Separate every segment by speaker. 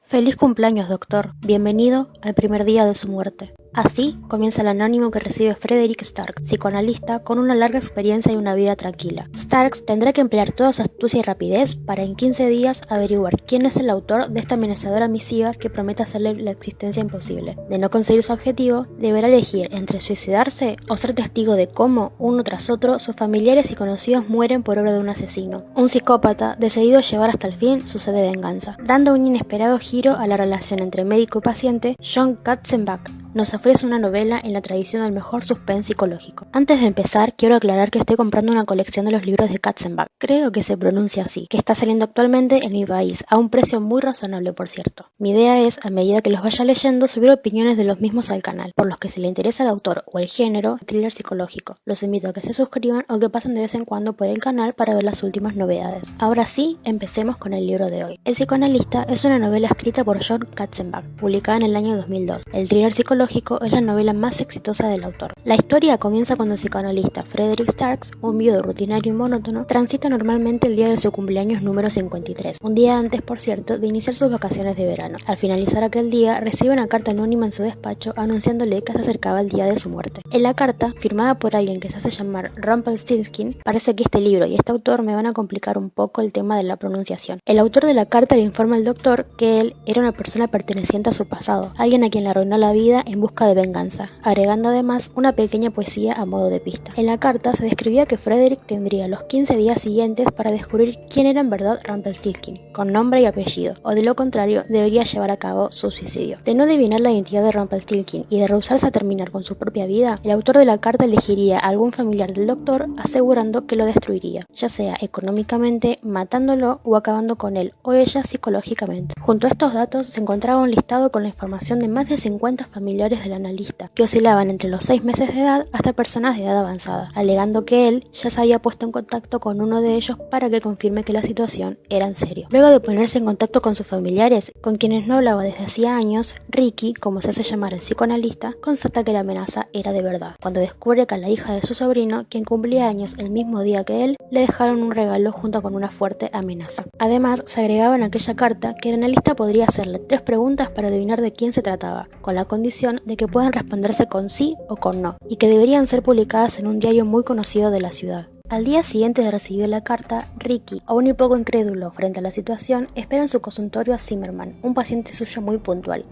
Speaker 1: Feliz cumpleaños, doctor. Bienvenido al primer día de su muerte. Así comienza el anónimo que recibe Frederick Starks, psicoanalista con una larga experiencia y una vida tranquila. Starks tendrá que emplear toda su astucia y rapidez para en 15 días averiguar quién es el autor de esta amenazadora misiva que promete hacerle la existencia imposible. De no conseguir su objetivo, deberá elegir entre suicidarse o ser testigo de cómo, uno tras otro, sus familiares y conocidos mueren por obra de un asesino. Un psicópata, decidido a llevar hasta el fin su sed de venganza. Dando un inesperado giro a la relación entre médico y paciente, John Katzenbach nos ofrece una novela en la tradición del mejor suspense psicológico. Antes de empezar, quiero aclarar que estoy comprando una colección de los libros de Katzenbach, creo que se pronuncia así, que está saliendo actualmente en mi país, a un precio muy razonable por cierto. Mi idea es, a medida que los vaya leyendo, subir opiniones de los mismos al canal, por los que si le interesa el autor o el género, thriller psicológico. Los invito a que se suscriban o que pasen de vez en cuando por el canal para ver las últimas novedades. Ahora sí, empecemos con el libro de hoy. El psicoanalista es una novela escrita por John Katzenbach, publicada en el año 2002. El thriller psicológico es la novela más exitosa del autor. La historia comienza cuando el psicoanalista Frederick Starks, un viudo rutinario y monótono, transita normalmente el día de su cumpleaños número 53, un día antes, por cierto, de iniciar sus vacaciones de verano. Al finalizar aquel día, recibe una carta anónima en su despacho anunciándole que se acercaba el día de su muerte. En la carta, firmada por alguien que se hace llamar Rumpelstiltskin, parece que este libro y este autor me van a complicar un poco el tema de la pronunciación. El autor de la carta le informa al doctor que él era una persona perteneciente a su pasado, alguien a quien le arruinó la vida en busca de venganza, agregando además una pequeña poesía a modo de pista. En la carta se describía que Frederick tendría los 15 días siguientes para descubrir quién era en verdad Rumpelstiltskin, con nombre y apellido, o de lo contrario debería llevar a cabo su suicidio. De no adivinar la identidad de Rumpelstiltskin y de rehusarse a terminar con su propia vida, el autor de la carta elegiría a algún familiar del doctor asegurando que lo destruiría, ya sea económicamente, matándolo o acabando con él o ella psicológicamente. Junto a estos datos se encontraba un listado con la información de más de 50 familiares del analista, que oscilaban entre los 6 meses de edad hasta personas de edad avanzada, alegando que él ya se había puesto en contacto con uno de ellos para que confirme que la situación era en serio. Luego de ponerse en contacto con sus familiares, con quienes no hablaba desde hacía años, Ricky, como se hace llamar el psicoanalista, constata que la amenaza era de verdad, cuando descubre que a la hija de su sobrino, quien cumplía años el mismo día que él, le dejaron un regalo junto con una fuerte amenaza. Además, se agregaba en aquella carta que el analista podría hacerle 3 preguntas para adivinar de quién se trataba, con la condición de que puedan responderse con sí o con no, y que deberían ser publicadas en un diario muy conocido de la ciudad. Al día siguiente de recibir la carta, Ricky, aún un poco incrédulo frente a la situación, espera en su consultorio a Zimmerman, un paciente suyo muy puntual,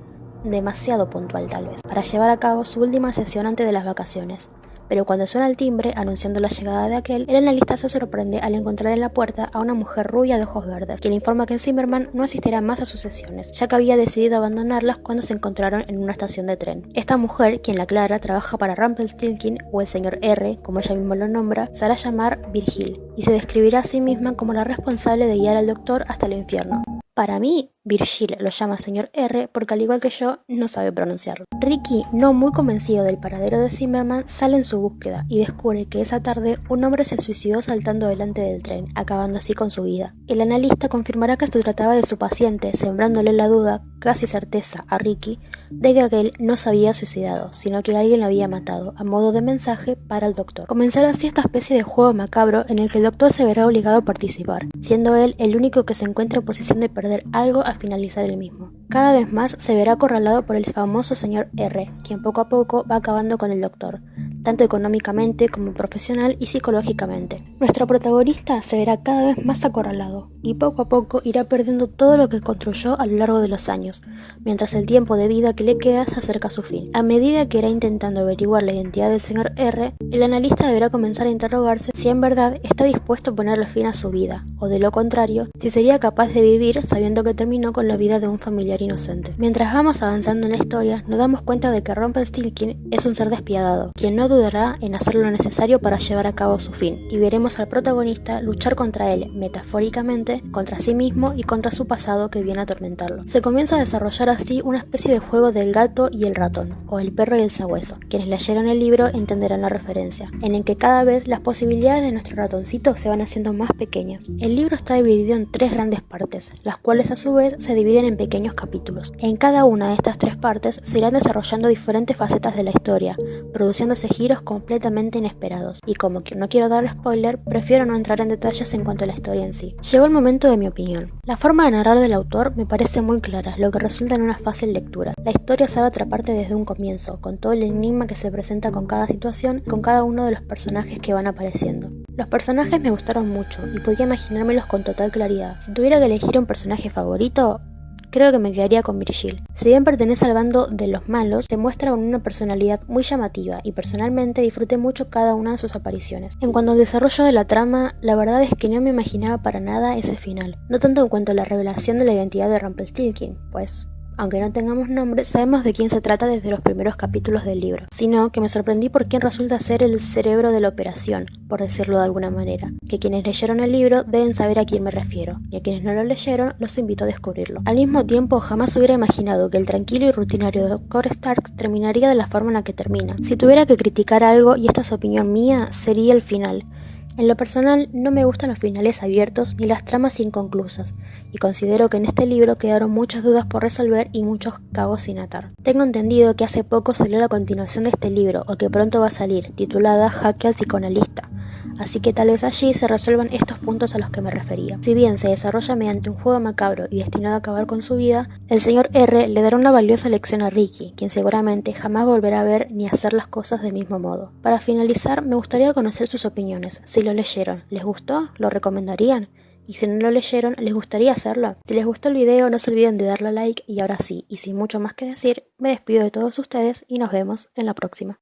Speaker 1: demasiado puntual tal vez, para llevar a cabo su última sesión antes de las vacaciones. Pero cuando suena el timbre, anunciando la llegada de aquel, el analista se sorprende al encontrar en la puerta a una mujer rubia de ojos verdes, quien informa que Zimmerman no asistirá más a sus sesiones, ya que había decidido abandonarlas cuando se encontraron en una estación de tren. Esta mujer, quien la aclara, trabaja para Rumpelstiltskin, o el señor R, como ella misma lo nombra, se hará llamar Virgil, y se describirá a sí misma como la responsable de guiar al doctor hasta el infierno. Para mí, Virgil lo llama señor R porque al igual que yo, no sabe pronunciarlo. Ricky, no muy convencido del paradero de Zimmerman, sale en su búsqueda y descubre que esa tarde un hombre se suicidó saltando delante del tren, acabando así con su vida. El analista confirmará que esto trataba de su paciente, sembrándole la duda, casi certeza, a Ricky, de que aquel no se había suicidado, sino que alguien lo había matado, a modo de mensaje para el doctor. Comenzará así esta especie de juego macabro en el que el doctor se verá obligado a participar, siendo él el único que se encuentra en posición de perder algo al finalizar el mismo. Cada vez más se verá acorralado por el famoso señor R, quien poco a poco va acabando con el doctor, tanto económicamente como profesional y psicológicamente. Nuestro protagonista se verá cada vez más acorralado y poco a poco irá perdiendo todo lo que construyó a lo largo de los años, mientras el tiempo de vida que le queda se acerca a su fin. A medida que irá intentando averiguar la identidad del señor R, el analista deberá comenzar a interrogarse si en verdad está dispuesto a ponerle fin a su vida, o de lo contrario, si sería capaz de vivir sabiendo que terminó con la vida de un familiar inocente. Mientras vamos avanzando en la historia, nos damos cuenta de que Rumpelstiltskin es un ser despiadado, quien no dudará en hacer lo necesario para llevar a cabo su fin, y veremos al protagonista luchar contra él, metafóricamente, contra sí mismo y contra su pasado que viene a atormentarlo. Se comienza a desarrollar así una especie de juego del gato y el ratón, o el perro y el sabueso. Quienes leyeron el libro entenderán la referencia, en el que cada vez las posibilidades de nuestro ratoncito se van haciendo más pequeñas. El libro está dividido en 3 grandes partes, las cuales a su vez se dividen en pequeños capítulos. En cada una de estas 3 partes se irán desarrollando diferentes facetas de la historia, produciéndose giros giros completamente inesperados, y como que no quiero dar spoiler, prefiero no entrar en detalles en cuanto a la historia en sí. Llegó el momento de mi opinión. La forma de narrar del autor me parece muy clara, lo que resulta en una fácil lectura. La historia sabe atraparte desde un comienzo, con todo el enigma que se presenta con cada situación, con cada uno de los personajes que van apareciendo. Los personajes me gustaron mucho, y podía imaginármelos con total claridad. Si tuviera que elegir un personaje favorito, creo que me quedaría con Virgil. Si bien pertenece al bando de los malos, se muestra con una personalidad muy llamativa y personalmente disfruté mucho cada una de sus apariciones. En cuanto al desarrollo de la trama, la verdad es que no me imaginaba para nada ese final. No tanto en cuanto a la revelación de la identidad de Rumpelstiltskin, pues aunque no tengamos nombre, sabemos de quién se trata desde los primeros capítulos del libro, sino que me sorprendí por quién resulta ser el cerebro de la operación, por decirlo de alguna manera, que quienes leyeron el libro deben saber a quién me refiero, y a quienes no lo leyeron los invito a descubrirlo. Al mismo tiempo, jamás hubiera imaginado que el tranquilo y rutinario Dr. Stark terminaría de la forma en la que termina. Si tuviera que criticar algo, y esta es opinión mía, sería el final. En lo personal, no me gustan los finales abiertos ni las tramas inconclusas, y considero que en este libro quedaron muchas dudas por resolver y muchos cabos sin atar. Tengo entendido que hace poco salió la continuación de este libro, o que pronto va a salir, titulada Jaque al psicoanalista, así que tal vez allí se resuelvan estos puntos a los que me refería. Si bien se desarrolla mediante un juego macabro y destinado a acabar con su vida, el señor R le dará una valiosa lección a Ricky, quien seguramente jamás volverá a ver ni hacer las cosas del mismo modo. Para finalizar, me gustaría conocer sus opiniones. Si lo leyeron, ¿les gustó? ¿Lo recomendarían? Y si no lo leyeron, ¿les gustaría hacerlo? Si les gustó el video, no se olviden de darle a like, y ahora sí, y sin mucho más que decir, me despido de todos ustedes y nos vemos en la próxima.